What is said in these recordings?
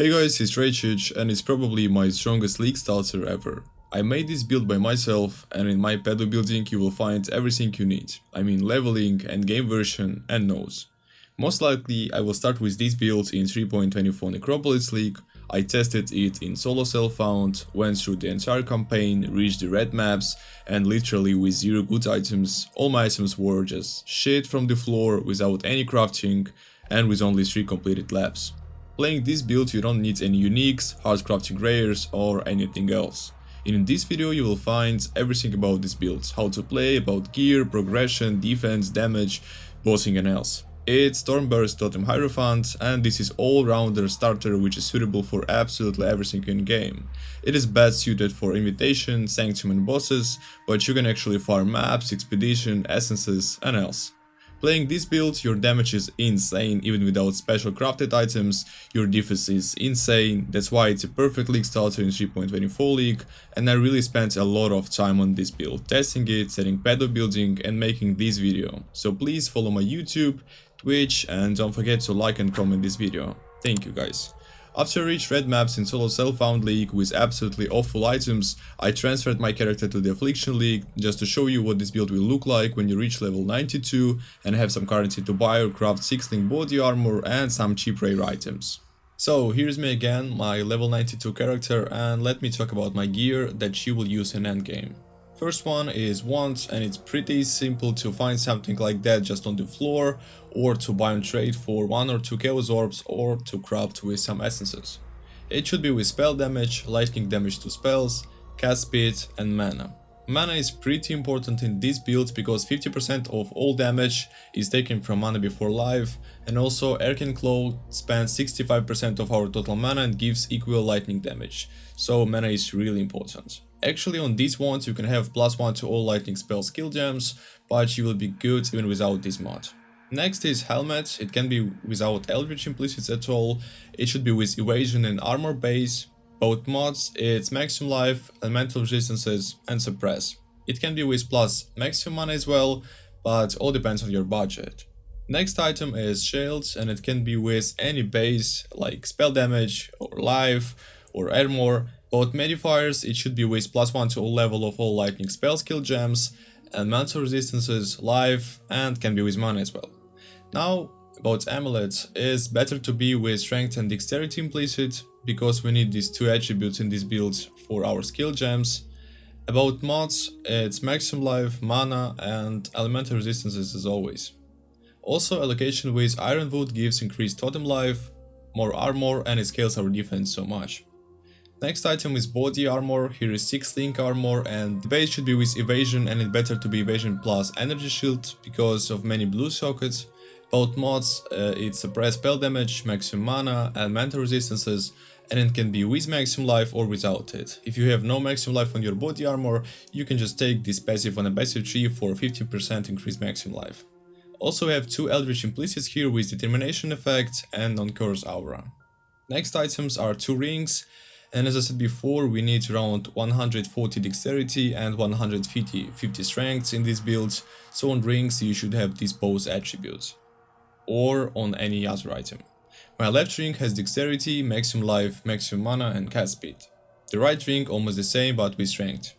Hey guys, it's Rachich and it's probably my strongest league starter ever. I made this build by myself, and in my pedo building you will find everything you need. I mean leveling, endgame version and nodes. Most likely I will start with this build in 3.24 Necropolis League. I tested it in solo self-found, went through the entire campaign, reached the red maps, and literally with 0 good items, all my items were just shit from the floor without any crafting and with only 3 completed laps. Playing this build you don't need any uniques, hard crafting rares or anything else. In this video you will find everything about this build, how to play, about gear, progression, defense, damage, bossing and else. It's Burst Totems Hierophant and this is all-rounder starter which is suitable for absolutely everything in game. It is best suited for invitation, sanctum and bosses, but you can actually farm maps, expedition, essences and else. Playing this build, your damage is insane even without special crafted items, your defense is insane, that's why it's a perfect league starter in 3.24 league, and I really spent a lot of time on this build, testing it, setting pedo building and making this video. So please follow my YouTube, Twitch and don't forget to like and comment this video. Thank you guys. After I reached red maps in solo self-found league with absolutely awful items, I transferred my character to the affliction league just to show you what this build will look like when you reach level 92 and have some currency to buy or craft 6-link body armor and some cheap rare items. So here's me again, my level 92 character, and let me talk about my gear that she will use in endgame. First one is wands, and it's pretty simple to find something like that just on the floor, or to buy on trade for 1 or 2 chaos orbs, or to craft with some essences. It should be with spell damage, lightning damage to spells, cast speed and mana. Mana is pretty important in this build because 50% of all damage is taken from mana before life, and also Arcane Claw spends 65% of our total mana and gives equal lightning damage, so mana is really important. Actually on these ones you can have +1 to all lightning spell skill gems, but you will be good even without this mod. Next is helmet. It can be without eldritch implicits at all, it should be with evasion and armor base. Both mods, it's maximum life, elemental resistances and suppress. It can be with plus maximum mana as well, but all depends on your budget. Next item is shields, and it can be with any base like spell damage or life or armor. Both modifiers, it should be with +1 to all level of all lightning spell skill gems, elemental resistances, life and can be with mana as well. Now about amulets, it's better to be with strength and dexterity implicit, because we need these 2 attributes in this build for our skill gems. About mods, it's maximum life, mana and elemental resistances as always. Also allocation with ironwood gives increased totem life, more armor and it scales our defense so much. Next item is body armor. Here is 6-link armor and the base should be with evasion, and it's better to be evasion plus energy shield because of many blue sockets. Both mods, it's suppress spell damage, maximum mana, elemental resistances, and it can be with maximum life or without it. If you have no maximum life on your body armor, you can just take this passive on a passive tree for 50% increased maximum life. Also we have 2 eldritch implicits here with determination effect and non-curse aura. Next items are 2 rings. And as I said before, we need around 140 dexterity and 150 strength in this build, so on rings you should have these both attributes, or on any other item. My left ring has dexterity, maximum life, maximum mana and cast speed. The right ring almost the same but with strength.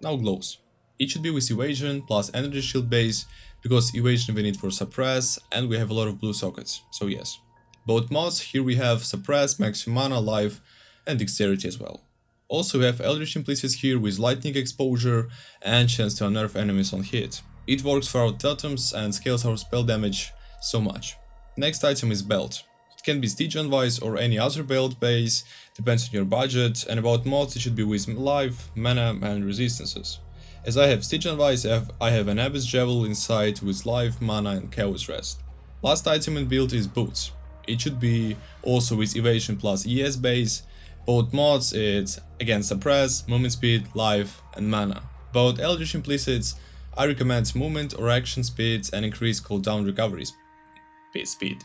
Now gloves. It should be with evasion plus energy shield base, because evasion we need for suppress and we have a lot of blue sockets, so yes. Both mods, here we have suppress, maximum mana, life and dexterity as well. Also we have eldritch implicits here with lightning exposure and chance to unnerve enemies on hit. It works for our totems and scales our spell damage so much. Next item is belt. It can be Stygian Vice or any other belt base, depends on your budget, and about mods it should be with life, mana and resistances. As I have Stygian Vice, I have an Abyss Javel inside with life, mana and chaos rest. Last item in build is boots. It should be also with evasion plus ES base. Both mods, it's again suppress, movement speed, life and mana. About eldritch implicits, I recommend movement or action speed and increased cooldown recovery speed.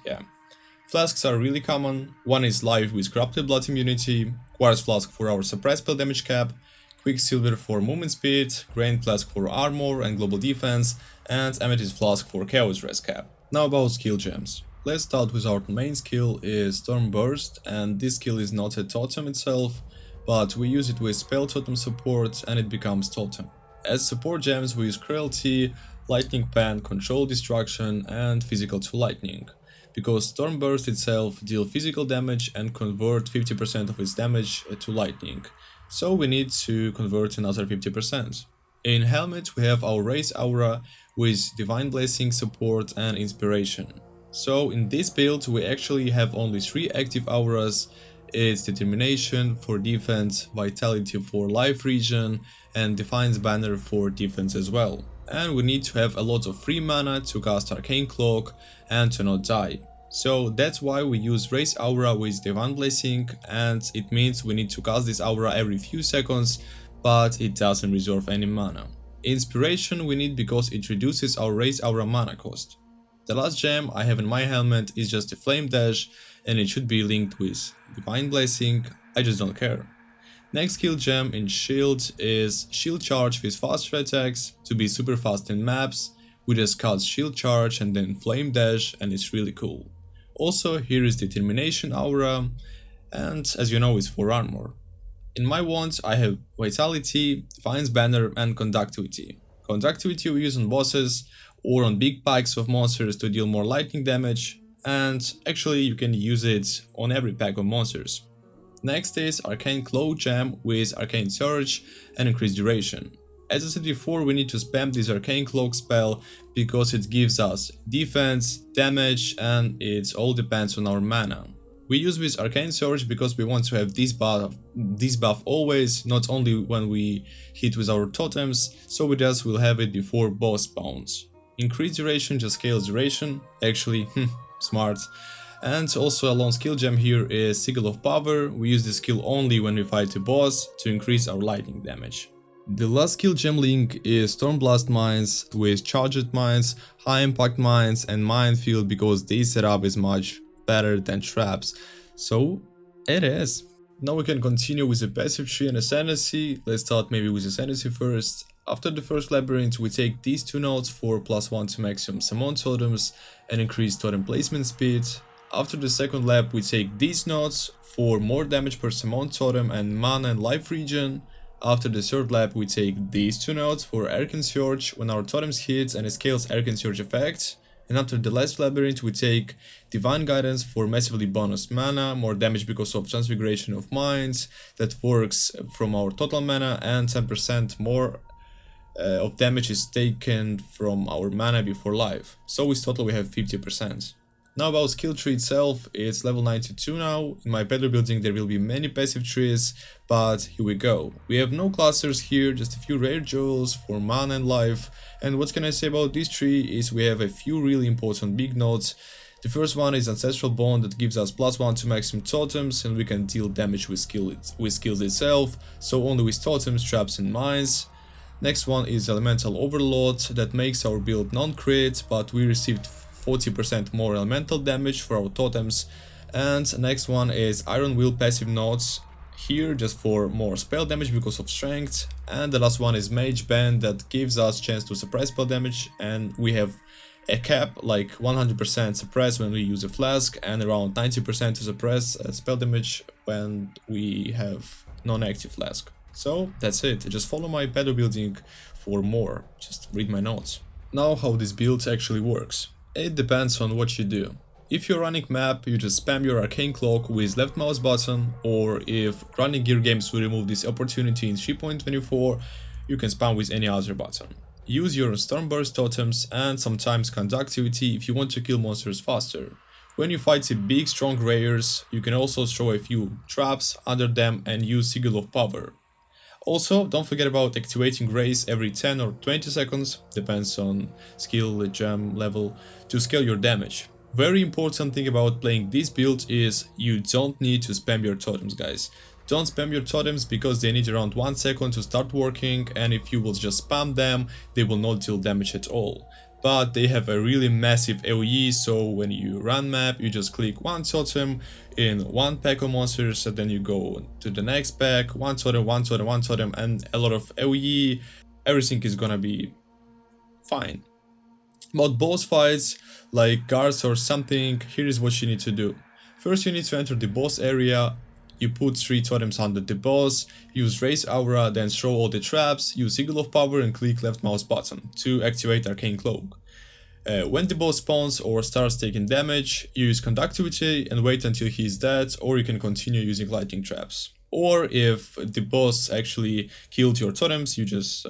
Flasks are really common. One is life with corrupted blood immunity, quartz flask for our suppress spell damage cap, quicksilver for movement speed, grain flask for armor and global defense, and amethyst flask for chaos rest cap. Now about skill gems. Let's start with our main skill is Storm Burst, and this skill is not a totem itself, but we use it with spell totem support and it becomes totem. As support gems we use Cruelty, Lightning Pan, Control Destruction and Physical to Lightning, because Storm Burst itself deal physical damage and convert 50% of its damage to lightning, so we need to convert another 50%. In Helmet we have our Race Aura with Divine Blessing support and Inspiration. So in this build we actually have only 3 active auras. It's Determination for defense, Vitality for life regen and Defiance Banner for defense as well. And we need to have a lot of free mana to cast Arcane Cloak and to not die. So that's why we use Race Aura with Divine Blessing, and it means we need to cast this aura every few seconds, but it doesn't resolve any mana. Inspiration we need because it reduces our Race Aura mana cost. The last gem I have in my helmet is just a Flame Dash and it should be linked with Divine Blessing, I just don't care. Next skill gem in Shield is Shield Charge with faster attacks to be super fast in maps. We just cast Shield Charge and then Flame Dash and it's really cool. Also here is Determination Aura and as you know it's for armor. In my wands I have Vitality, Defiance Banner and Conductivity. Conductivity we use on bosses or on big packs of monsters to deal more lightning damage, and actually you can use it on every pack of monsters. Next is Arcane Claw gem with Arcane Surge and Increased Duration. As I said before, we need to spam this Arcane Cloak spell because it gives us defense, damage and it all depends on our mana. We use this Arcane Surge because we want to have this buff always, not only when we hit with our totems, so we just will have it before boss spawns. Increased Duration just scales duration, actually, smart. And also a lone skill gem here is Sigil of Power. We use this skill only when we fight a boss to increase our lightning damage. The last skill gem link is Stormblast Mines with Charged Mines, High Impact Mines and Minefield because this setup is much better than traps. So it is. Now we can continue with the passive tree and Ascendancy. Let's start maybe with Ascendancy first. After the first labyrinth we take these 2 nodes for +1 to maximum summon totems and increased totem placement speed. After the second lab we take these nodes for more damage per summon totem and mana and life regen. After the third lab we take these 2 nodes for Arcane Surge when our totems hit and it scales Arcane Surge effect. And after the last labyrinth we take Divine Guidance for massively bonus mana, more damage because of Transfiguration of Minds that works from our total mana, and 10% more of damage is taken from our mana before life. So with total we have 50%. Now about skill tree itself, it's level 92 now. In my better building there will be many passive trees, but here we go. We have no clusters here, just a few rare jewels for mana and life. And what can I say about this tree is we have a few really important big nodes. The first one is Ancestral Bond that gives us +1 to maximum totems and we can deal damage with skills itself, so only with totems, traps and mines. Next one is Elemental Overload that makes our build non-crit, but we received 40% more elemental damage for our totems. And next one is Iron Will passive nodes, here just for more spell damage because of strength. And the last one is Mage Band that gives us chance to suppress spell damage, and we have a cap like 100% suppress when we use a flask and around 90% to suppress spell damage when we have non-active flask. So that's it, just follow my better building for more, just read my notes. Now how this build actually works. It depends on what you do. If you're running map, you just spam your Arcane Cloak with left mouse button, or if running gear games will remove this opportunity in 3.24, you can spam with any other button. Use your Storm Burst Totems and sometimes Conductivity if you want to kill monsters faster. When you fight the big strong rares, you can also throw a few traps under them and use Sigil of Power. Also, don't forget about activating Race every 10 or 20 seconds, depends on skill, gem level, to scale your damage. Very important thing about playing this build is you don't need to spam your totems, guys. Don't spam your totems because they need around 1 second to start working, and if you will just spam them, they will not deal damage at all. But they have a really massive AoE, so when you run map, you just click one totem in one pack of monsters, and then you go to the next pack, one totem, one totem, one totem, and a lot of AoE. Everything is gonna be fine. About boss fights, like guards or something, here is what you need to do. First you need to enter the boss area, you put 3 totems under the boss, use Raise Aura, then throw all the traps, use Eagle of Power and click left mouse button to activate Arcane Cloak. When the boss spawns or starts taking damage, you use Conductivity and wait until he is dead, or you can continue using Lightning Traps. Or if the boss actually killed your totems, you just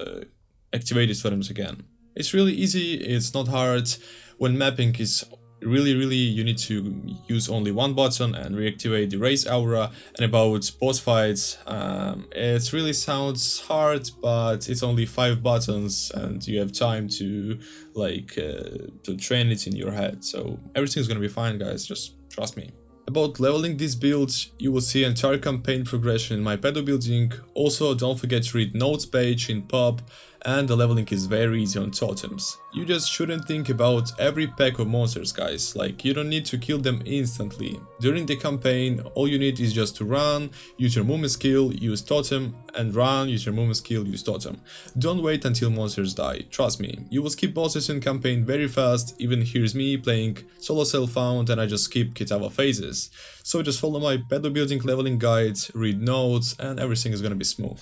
activate his totems again. It's really easy, it's not hard. When mapping is really you need to use only one button and reactivate the Raise Aura. And about boss fights, it really sounds hard, but it's only 5 buttons and you have time to to train it in your head, so everything's gonna be fine, guys, just trust me. About leveling these builds, you will see entire campaign progression in my pedo building. Also, don't forget to read notes page in pub, and the leveling is very easy on totems. You just shouldn't think about every pack of monsters, guys, like you don't need to kill them instantly. During the campaign, all you need is just to run, use your movement skill, use totem, and run, use your movement skill, use totem. Don't wait until monsters die, trust me, you will skip bosses in campaign very fast. Even here's me playing solo self-found and I just skip Kitava phases. So just follow my pedo building leveling guide, read notes, and everything is gonna be smooth.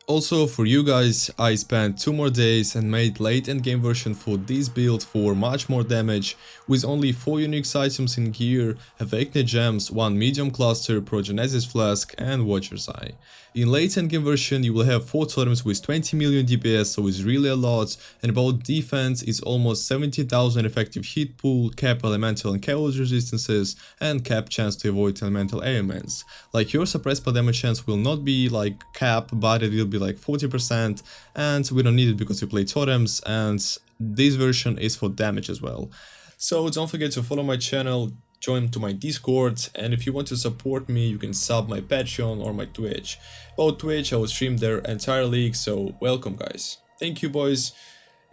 Also, for you guys, I spent 2 more days and made late endgame version for this build for much more damage, with only 4 unique items in gear, Awakened Gems, 1 medium cluster, Progenesis Flask and Watcher's Eye. In late endgame version you will have 4 totems with 20 million DPS, so it's really a lot, and about defense is almost 70,000 effective hit pool, cap elemental and chaos resistances, and cap chance to avoid elemental ailments. Like your suppressed per damage chance will not be like cap, but it will be like 40%, and we don't need it because we play totems, and this version is for damage as well. So don't forget to follow my channel, join to my Discord, and if you want to support me you can sub my Patreon or my Twitch. About Twitch, I will stream their entire league, so welcome guys. Thank you boys,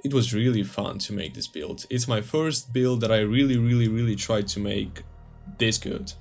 it was really fun to make this build. It's my first build that I really tried to make this good.